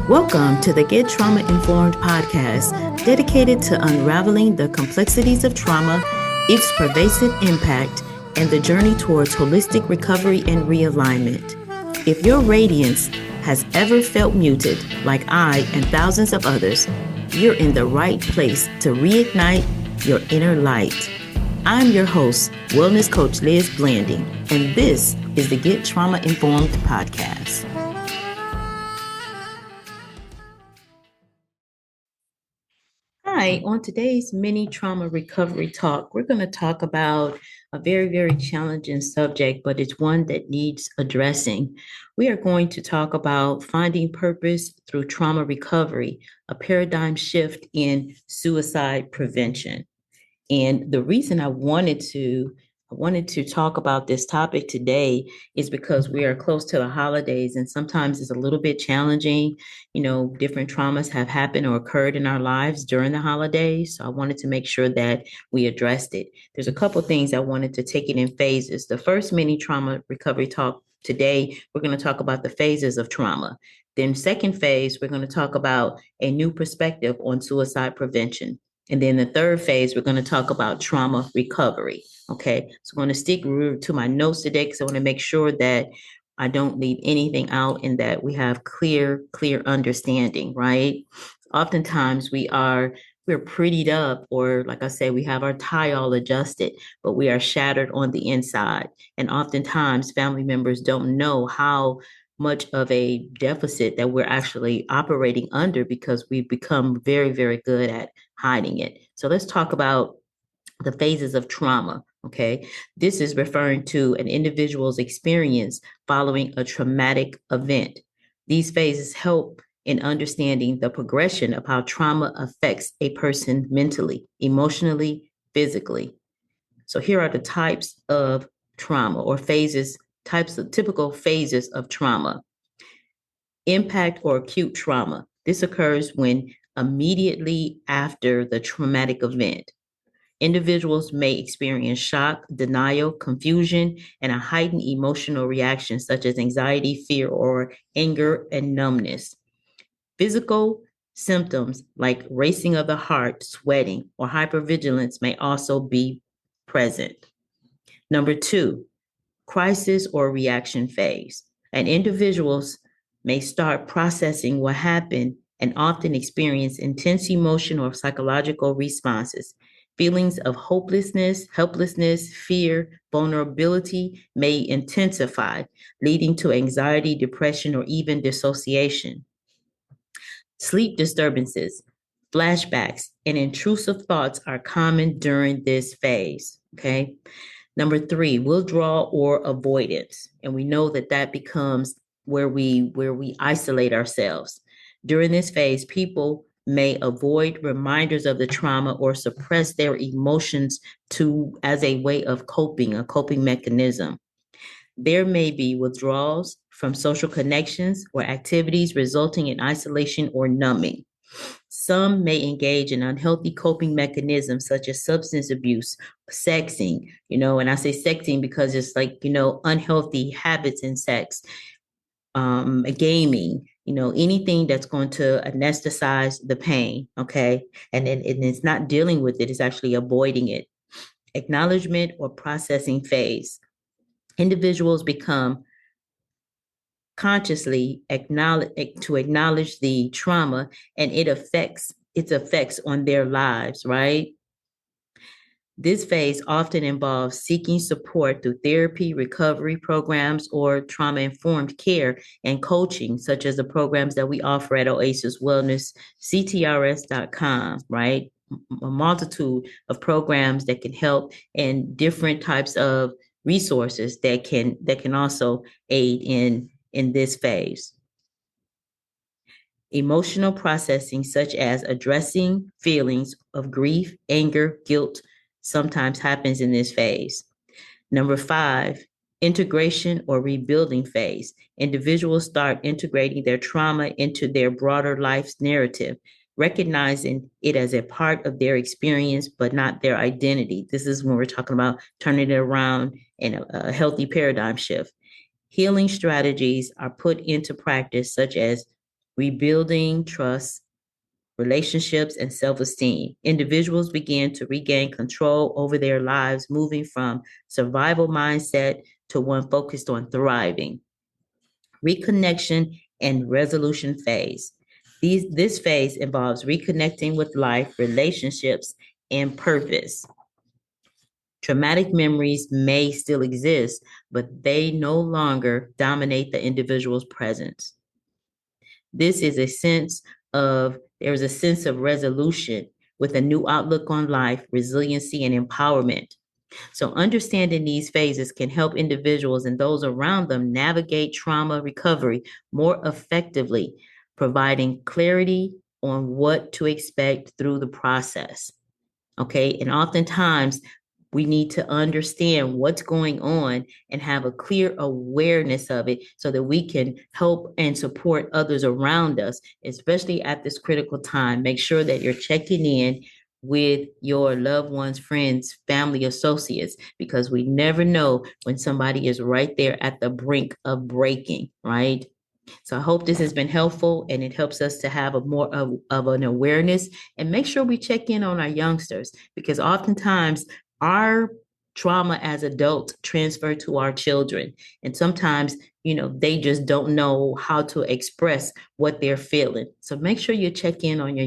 Welcome to the Get Trauma Informed podcast, dedicated to unraveling the complexities of trauma, its pervasive impact, and the journey towards holistic recovery and realignment. If your radiance has ever felt muted, like I and thousands of others, you're in the right place to reignite your inner light. I'm your host, Wellness Coach Liz Blanding, and this is the Get Trauma Informed podcast. Hi, on today's mini trauma recovery talk, we're going to talk about a very, very challenging subject, but it's one that needs addressing. We are going to talk about finding purpose through trauma recovery, a paradigm shift in suicide prevention. And the reason I wanted to talk about this topic today is because we are close to the holidays, and sometimes it's a little bit challenging. Different traumas have happened or occurred in our lives during the holidays. So I wanted to make sure that we addressed it. There's a couple things I wanted to take it in phases. The first mini trauma recovery talk today, we're going to talk about the phases of trauma. Then second phase, we're going to talk about a new perspective on suicide prevention. And then the third phase, we're going to talk about trauma recovery. Okay, so I'm going to stick to my notes today because I want to make sure that I don't leave anything out and that we have clear understanding, right? Oftentimes we're prettied up, or like I said, we have our tie all adjusted, but we are shattered on the inside. And oftentimes family members don't know how much of a deficit that we're actually operating under because we've become very, very good at hiding it. So let's talk about the phases of trauma. Okay. This is referring to an individual's experience following a traumatic event. These phases help in understanding the progression of how trauma affects a person mentally, emotionally, physically. So here are the types of trauma or phases, typical phases of trauma. Impact or acute trauma. This occurs when immediately after the traumatic event. Individuals may experience shock, denial, confusion, and a heightened emotional reaction such as anxiety, fear, or anger and numbness. Physical symptoms like racing of the heart, sweating, or hypervigilance may also be present. Number 2, crisis or reaction phase. And individuals may start processing what happened and often experience intense emotion or psychological responses. Feelings of hopelessness, helplessness, fear, vulnerability may intensify, leading to anxiety, depression, or even dissociation. Sleep disturbances, flashbacks, and intrusive thoughts are common during this phase. Okay. Number 3, withdrawal or avoidance. And we know that becomes where we isolate ourselves. During this phase, people may avoid reminders of the trauma or suppress their emotions as a way of coping, a coping mechanism. There may be withdrawals from social connections or activities resulting in isolation or numbing. Some may engage in unhealthy coping mechanisms such as substance abuse, sexing, and I say sexing because it's like, unhealthy habits in sex, gaming, anything that's going to anesthetize the pain, okay? And it's not dealing with it, it's actually avoiding it. Acknowledgement or processing phase. Individuals become consciously acknowledge the trauma and its effects on their lives, right? This phase often involves seeking support through therapy, recovery programs, or trauma-informed care and coaching, such as the programs that we offer at Oasis Wellness, ctrs.com, right? A multitude of programs that can help and different types of resources that can also aid in this phase. Emotional processing, such as addressing feelings of grief, anger, guilt, sometimes happens in this phase. Number 5, integration or rebuilding phase. Individuals start integrating their trauma into their broader life's narrative, recognizing it as a part of their experience, but not their identity. This is when we're talking about turning it around in a healthy paradigm shift. Healing strategies are put into practice, such as rebuilding trust, relationships, and self-esteem. Individuals begin to regain control over their lives, moving from survival mindset to one focused on thriving. Reconnection and resolution phase. This phase involves reconnecting with life, relationships, and purpose. Traumatic memories may still exist, but they no longer dominate the individual's presence. There's a sense of resolution with a new outlook on life, resiliency, and empowerment. So understanding these phases can help individuals and those around them navigate trauma recovery more effectively, providing clarity on what to expect through the process. Okay. And oftentimes we need to understand what's going on and have a clear awareness of it so that we can help and support others around us, especially at this critical time. Make sure that you're checking in with your loved ones, friends, family, associates, because we never know when somebody is right there at the brink of breaking, right? So I hope this has been helpful and it helps us to have a more of an awareness, and make sure we check in on our youngsters, because oftentimes our trauma as adults transfer to our children. And sometimes, they just don't know how to express what they're feeling. So make sure you check in on your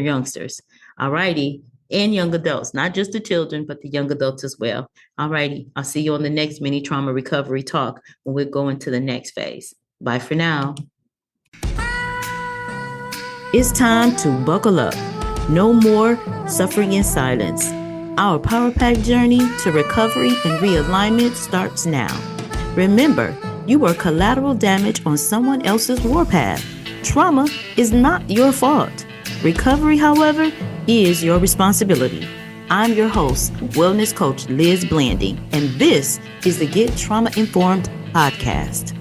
youngsters. All righty. And young adults, not just the children, but the young adults as well. All righty. I'll see you on the next mini trauma recovery talk when we're going to the next phase. Bye for now. It's time to buckle up. No more suffering in silence. Our Power Pack journey to recovery and realignment starts now. Remember, you were collateral damage on someone else's warpath. Trauma is not your fault. Recovery, however, is your responsibility. I'm your host, Wellness Coach Liz Blanding, and this is the Get Trauma Informed podcast.